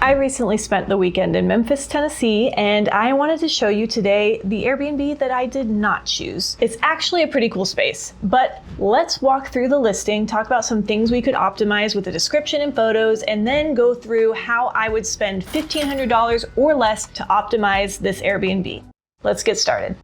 I recently spent the weekend in Memphis, Tennessee, and I wanted to show you today the Airbnb that I did not choose. It's actually a pretty cool space, but let's walk through the listing, talk about some things we could optimize with the description and photos, and then go through how I would spend $1,500 or less to optimize this Airbnb. Let's get started.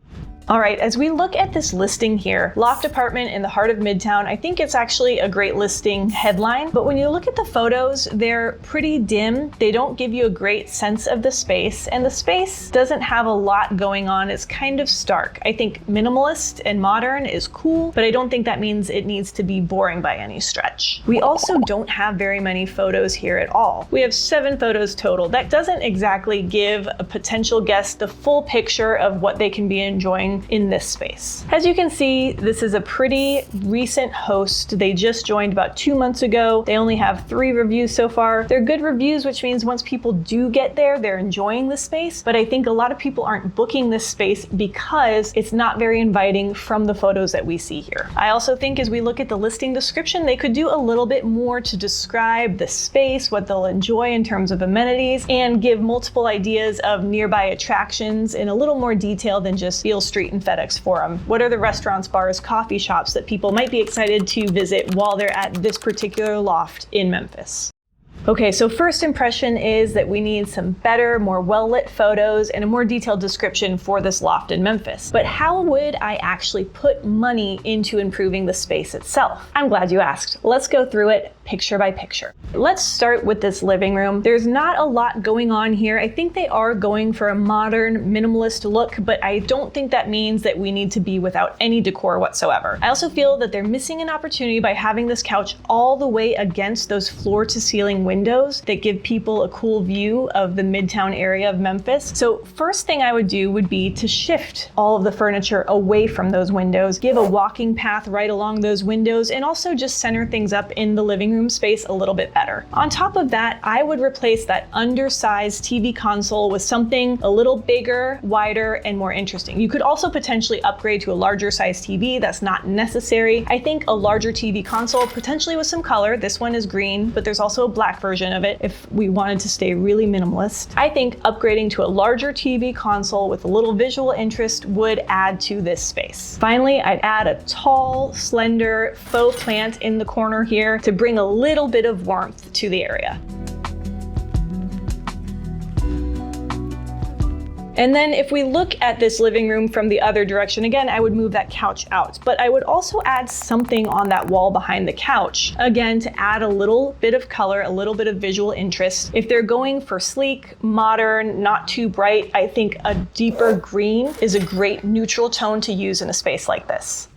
All right, as we look at this listing here, loft apartment in the heart of Midtown, I think it's actually a great listing headline, but when you look at the photos, they're pretty dim. They don't give you a great sense of the space, and the space doesn't have a lot going on. It's kind of stark. I think minimalist and modern is cool, but I don't think that means it needs to be boring by any stretch. We also don't have very many photos here at all. We have 7 photos total. That doesn't exactly give a potential guest the full picture of what they can be enjoying in this space. As you can see, this is a pretty recent host. They just joined about 2 months ago. They only have 3 reviews so far. They're good reviews, which means once people do get there, they're enjoying the space. But I think a lot of people aren't booking this space because it's not very inviting from the photos that we see here. I also think as we look at the listing description, they could do a little bit more to describe the space, what they'll enjoy in terms of amenities, and give multiple ideas of nearby attractions in a little more detail than just Beale Street and FedEx Forum. What are the restaurants, bars, coffee shops that people might be excited to visit while they're at this particular loft in Memphis? Okay, so first impression is that we need some better, more well-lit photos and a more detailed description for this loft in Memphis. But how would I actually put money into improving the space itself? I'm glad you asked. Let's go through it picture by picture. Let's start with this living room. There's not a lot going on here. I think they are going for a modern, minimalist look, but I don't think that means that we need to be without any decor whatsoever. I also feel that they're missing an opportunity by having this couch all the way against those floor-to-ceiling windows that give people a cool view of the Midtown area of Memphis. So first thing I would do would be to shift all of the furniture away from those windows, give a walking path right along those windows, and also just center things up in the living room space a little bit better. On top of that, I would replace that undersized TV console with something a little bigger, wider, and more interesting. You could also potentially upgrade to a larger size TV. That's not necessary. I think a larger TV console, potentially with some color. This one is green, but there's also a black version of it if we wanted to stay really minimalist. I think upgrading to a larger TV console with a little visual interest would add to this space. Finally, I'd add a tall, slender faux plant in the corner here to bring a little bit of warmth to the area. And then if we look at this living room from the other direction, again, I would move that couch out, but I would also add something on that wall behind the couch, again, to add a little bit of color, a little bit of visual interest. If they're going for sleek, modern, not too bright, I think a deeper green is a great neutral tone to use in a space like this.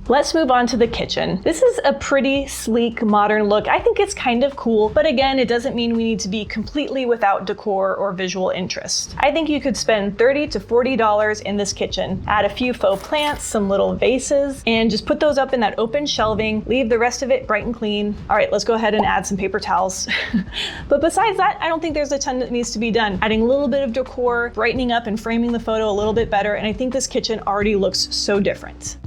Let's move on to the kitchen. This is a pretty sleek, modern look. I think it's kind of cool, but again, it doesn't mean we need to be completely without decor or visual interest. I think you could spend $30 to $40 in this kitchen, add a few faux plants, some little vases, and just put those up in that open shelving, leave the rest of it bright and clean. All right, let's go ahead and add some paper towels. But besides that, I don't think there's a ton that needs to be done. Adding a little bit of decor, brightening up and framing the photo a little bit better, and I think this kitchen already looks so different.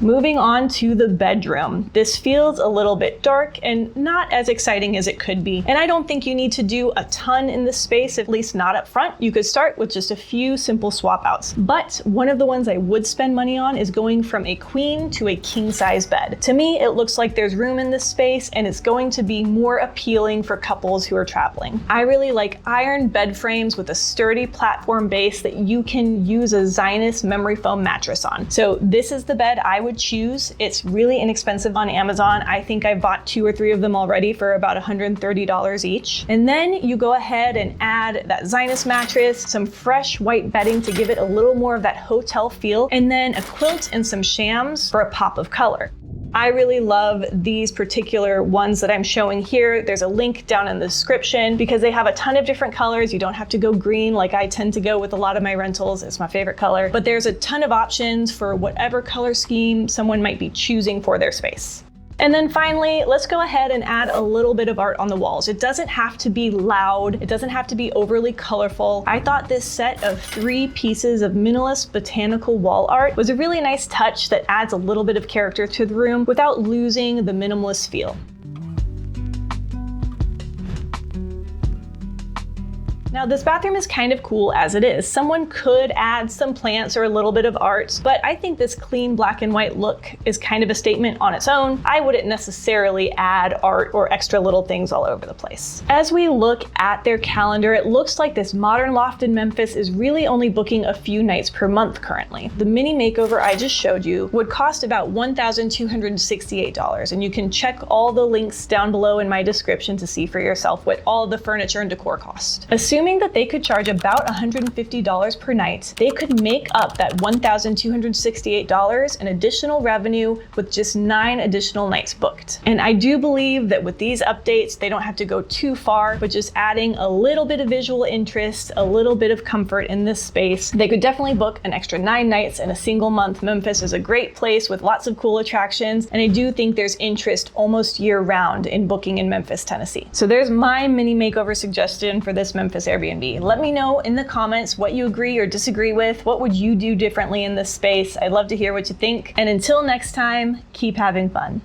Moving on to the bedroom. This feels a little bit dark and not as exciting as it could be. And I don't think you need to do a ton in this space, at least not up front. You could start with just a few simple swap outs. But one of the ones I would spend money on is going from a queen to a king size bed. To me, it looks like there's room in this space and it's going to be more appealing for couples who are traveling. I really like iron bed frames with a sturdy platform base that you can use a Zionist memory foam mattress on. So this is the bed I would choose. It's really inexpensive on Amazon. I think I bought 2 or 3 of them already for about $130 each. And then you go ahead and add that Zionist mattress, some fresh white bedding to give it a little more of that hotel feel, and then a quilt and some shams for a pop of color. I really love these particular ones that I'm showing here. There's a link down in the description because they have a ton of different colors. You don't have to go green like I tend to go with a lot of my rentals. It's my favorite color, but there's a ton of options for whatever color scheme someone might be choosing for their space. And then finally, let's go ahead and add a little bit of art on the walls. It doesn't have to be loud. It doesn't have to be overly colorful. I thought this set of 3 pieces of minimalist botanical wall art was a really nice touch that adds a little bit of character to the room without losing the minimalist feel. Now, this bathroom is kind of cool as it is. Someone could add some plants or a little bit of art, but I think this clean black and white look is kind of a statement on its own. I wouldn't necessarily add art or extra little things all over the place. As we look at their calendar, it looks like this modern loft in Memphis is really only booking a few nights per month currently. The mini makeover I just showed you would cost about $1,268, and you can check all the links down below in my description to see for yourself what all of the furniture and decor cost. Assuming that they could charge about $150 per night, they could make up that $1,268 in additional revenue with just 9 additional nights booked. And I do believe that with these updates, they don't have to go too far, but just adding a little bit of visual interest, a little bit of comfort in this space, they could definitely book an extra 9 nights in a single month. Memphis is a great place with lots of cool attractions, and I do think there's interest almost year round in booking in Memphis, Tennessee. So there's my mini makeover suggestion for this Memphis Airbnb. Let me know in the comments what you agree or disagree with. What would you do differently in this space? I'd love to hear what you think. And until next time, keep having fun.